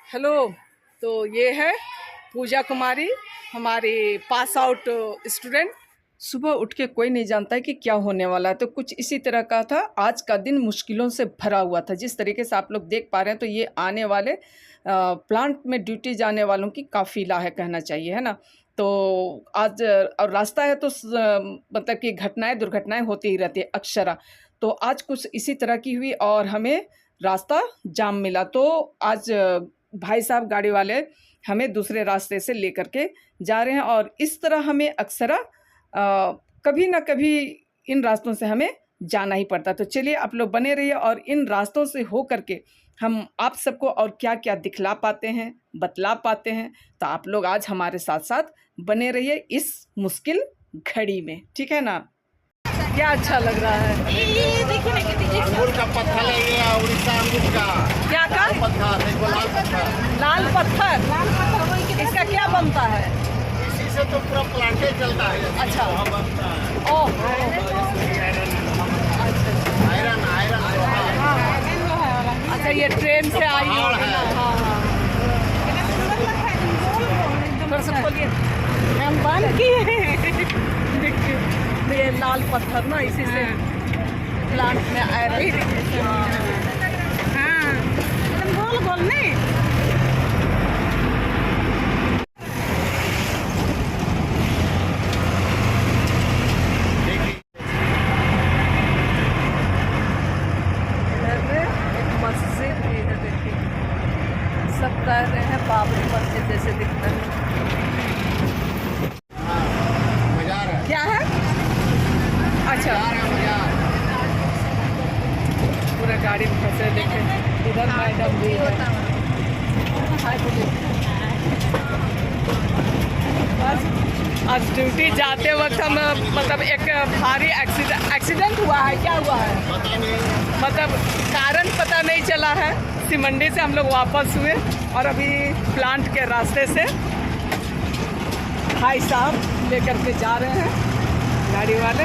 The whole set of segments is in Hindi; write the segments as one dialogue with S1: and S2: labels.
S1: हेलो। तो ये है पूजा कुमारी, हमारी पास आउट स्टूडेंट। सुबह उठ के कोई नहीं जानता है कि क्या होने वाला है, तो कुछ इसी तरह का था। आज का दिन मुश्किलों से भरा हुआ था। जिस तरीके से आप लोग देख पा रहे हैं, तो ये आने वाले प्लांट में ड्यूटी जाने वालों की काफ़िला है, कहना चाहिए, है ना। तो आज और रास्ता है, तो मतलब कि दुर्घटनाएं होती ही रहती है अक्सर। तो आज कुछ इसी तरह की हुई और हमें रास्ता जाम मिला। तो आज भाई साहब गाड़ी वाले हमें दूसरे रास्ते से लेकर के जा रहे हैं, और इस तरह हमें अक्सर कभी ना कभी इन रास्तों से हमें जाना ही पड़ता। तो चलिए आप लोग बने रहिए, और इन रास्तों से हो करके हम आप सबको और क्या क्या दिखला पाते हैं, बतला पाते हैं। तो आप लोग आज हमारे साथ साथ बने रहिए इस मुश्किल घड़ी में, ठीक है ना। क्या अच्छा लग रहा है।
S2: अंगूर का पत्थर है ये, उड़ीसा अंगूर का।
S1: क्या का
S2: पत्थर, देखो लाल पत्थर।
S1: लाल पत्थर, इसका क्या बनता है?
S2: इसी से तो पूरा प्लांटे चलता है।
S1: अच्छा,
S2: बनता है।
S1: ओह,
S2: आयरन
S1: अच्छा, ये ट्रेन से आई होगी ना। हाँ हाँ, थोड़ा सा खोलिए, हम बंद किए। देखिए, ये लाल पत्थर ना, इसी से प्लांट में आयरन। हाँ, गोल गोल नहीं। सब कह रहे हैं बाबरी मस्जिद जैसे दिखता है।
S2: मजार है।
S1: क्या है? अच्छा, पूरा गाड़ी में फंसे। देखें इधर मैडम भी है। आज ड्यूटी जाते वक्त हम मतलब एक भारी एक्सीडेंट हुआ है। क्या हुआ है
S2: पता नहीं,
S1: मतलब कारण पता नहीं चला है। सिमंडी से हम लोग वापस हुए, और अभी प्लांट के रास्ते से भाई साहब लेकर के जा रहे हैं गाड़ी वाले।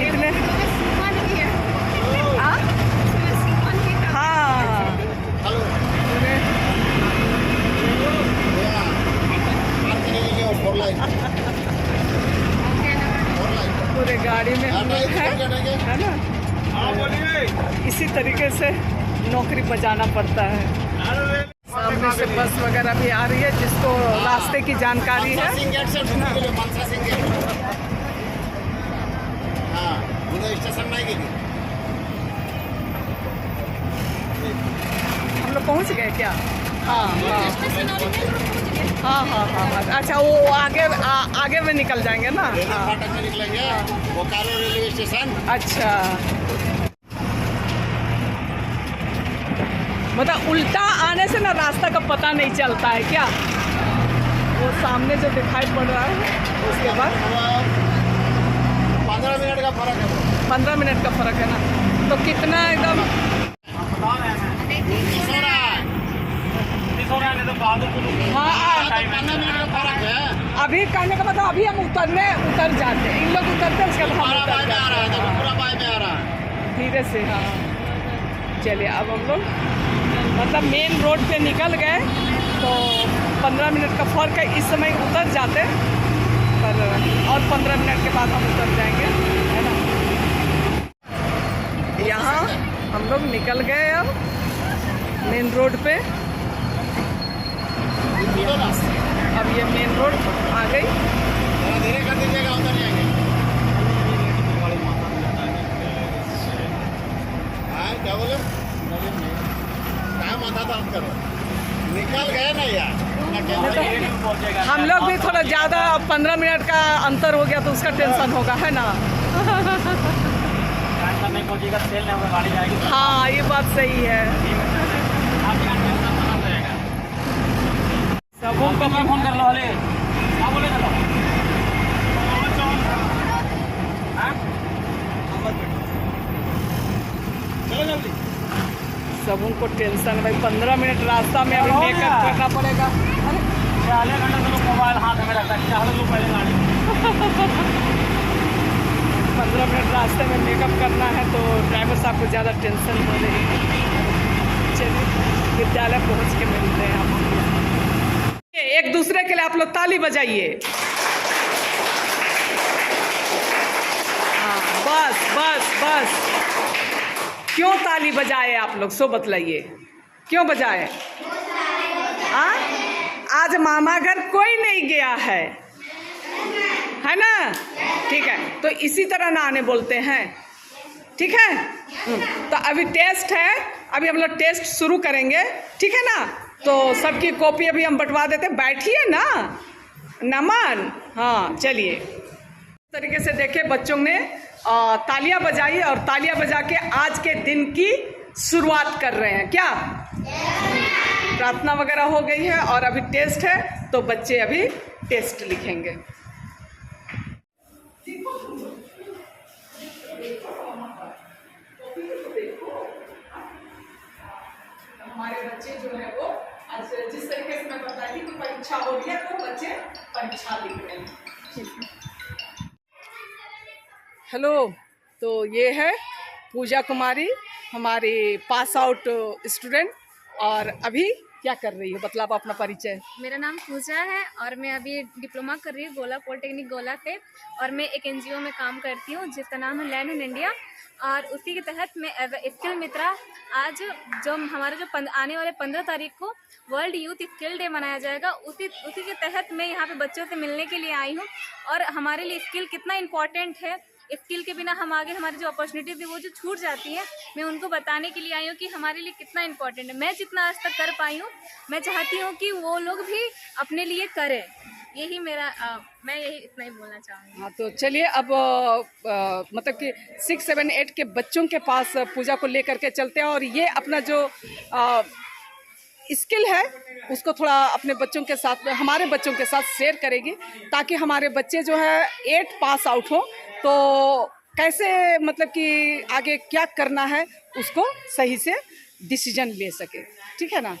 S1: इतने हाँ, पूरे गाड़ी में हम लोग हैं, है ना। इसी तरीके से नौकरी बजाना पड़ता है। सामने से बस वगैरह भी आ रही है, जिसको रास्ते की जानकारी है।
S2: स्टेशन नहीं गेली।
S1: हम लोग पहुंच गए क्या? हाँ हाँ हाँ हाँ हाँ, अच्छा, वो आगे में निकल जाएंगे ना।
S2: फाटक में निकलेंगे, बोकारो रेलवे स्टेशन।
S1: अच्छा, मतलब उल्टा आने से ना रास्ता का पता नहीं चलता है क्या? वो सामने जो दिखाई पड़ रहा है, उसके बाद
S2: 15 मिनट का फर्क है।
S1: 15 मिनट का फर्क है ना। तो कितना एकदम हाँ,
S2: 15 मिनट का फर्क है।
S1: अभी कहने का मतलब अभी हम उतर जाते हैं, इन लोग उतरते हैं, उसके बाद हम उतर जाते हैं।
S2: पूरा बाय में आ रहा है
S1: धीरे से। हाँ, चलिए अब हम लोग मतलब मेन रोड पे निकल गए। तो 15 मिनट का फर्क है, इस समय उतर जाते, पर और 15 मिनट के बाद हम उतर जाएंगे, है ना। यहाँ हम लोग निकल गए अब मेन रोड पे। अब ये मेन रोड आ गई।
S2: धीरे कर दीजिएगा, उतर जाएंगे। क्या बोले? क्या माथा दर्द करो, निकल गए ना यार।
S1: हम लोग भी थोड़ा ज़्यादा 15 मिनट का अंतर हो गया, तो उसका टेंशन होगा, है ना। हाँ, ये बात सही है। सबों को फोन कर लो। क्या बोले चलो, जल्दी। सब उनको टेंशन भाई, 15 मिनट रास्ता में अभी मेकअप करना पड़ेगा। आधे घंटे से मोबाइल हाथ में रखता है, पहले गाड़ी 15 मिनट रास्ते में मेकअप करना है, तो ड्राइवर साहब को ज़्यादा टेंशन हो रही है। चलिए, विद्यालय पहुंच के मिलते हैं आपको। एक दूसरे के लिए आप लोग ताली बजाइए। हाँ, बस बस बस। क्यों ताली बजाए आप लोग, सो बतलाइए, क्यों बजाए? हाँ, आज मामा घर कोई नहीं गया है ना? ठीक है, तो इसी तरह ना आने बोलते हैं, ठीक है? तो अभी टेस्ट है, अभी हम लोग टेस्ट शुरू करेंगे, ठीक है ना? तो सबकी कॉपी अभी हम बंटवा देते हैं, बैठिए ना नमन। हाँ चलिए, इस तरीके से देखिए बच्चों ने तालियां बजाई और तालियां बजा के आज के दिन की शुरुआत कर रहे हैं। क्या प्रार्थना वगैरह हो गई है और अभी टेस्ट है, तो बच्चे अभी टेस्ट लिखेंगे। हमारे बच्चे जो है वो आज जिस तरीके से मैं बताई कि परीक्षा हो रही है, तो बच्चे परीक्षा लिख रहे हैं। हेलो, तो ये है पूजा कुमारी, हमारी पास आउट स्टूडेंट, और अभी क्या कर रही हो, बतलाओ अपना परिचय।
S3: मेरा नाम पूजा है और मैं अभी डिप्लोमा कर रही हूँ गोला पॉलिटेक्निक गोला पे, और मैं एक एनजीओ में काम करती हूँ जिसका नाम है लैंड इन इंडिया, और उसी के तहत मैं एज स्किल मित्रा, आज जो हमारे जो आने वाले 15 तारीख को वर्ल्ड यूथ स्किल डे मनाया जाएगा, उसी के तहत मैं यहाँ पे बच्चों से मिलने के लिए आई हूँ। और हमारे लिए स्किल कितना इम्पोर्टेंट है, स्किल के बिना हम आगे हमारी जो अपॉर्चुनिटीज है वो जो छूट जाती है, मैं उनको बताने के लिए आई हूँ कि हमारे लिए कितना इम्पोर्टेंट है। मैं जितना आज तक कर पाई हूँ, मैं चाहती हूँ कि वो लोग भी अपने लिए करें। यही मेरा मैं यही इतना ही बोलना चाहूँगी।
S1: हाँ, तो चलिए अब मतलब कि 6, 7, 8 के बच्चों के पास पूजा को लेकर के चलते हैं, और ये अपना जो स्किल है उसको थोड़ा अपने बच्चों के साथ, हमारे बच्चों के साथ शेयर करेगी, ताकि हमारे बच्चे जो है 8 पास आउट हो तो कैसे मतलब कि आगे क्या करना है उसको सही से डिसीजन ले सके, ठीक है ना?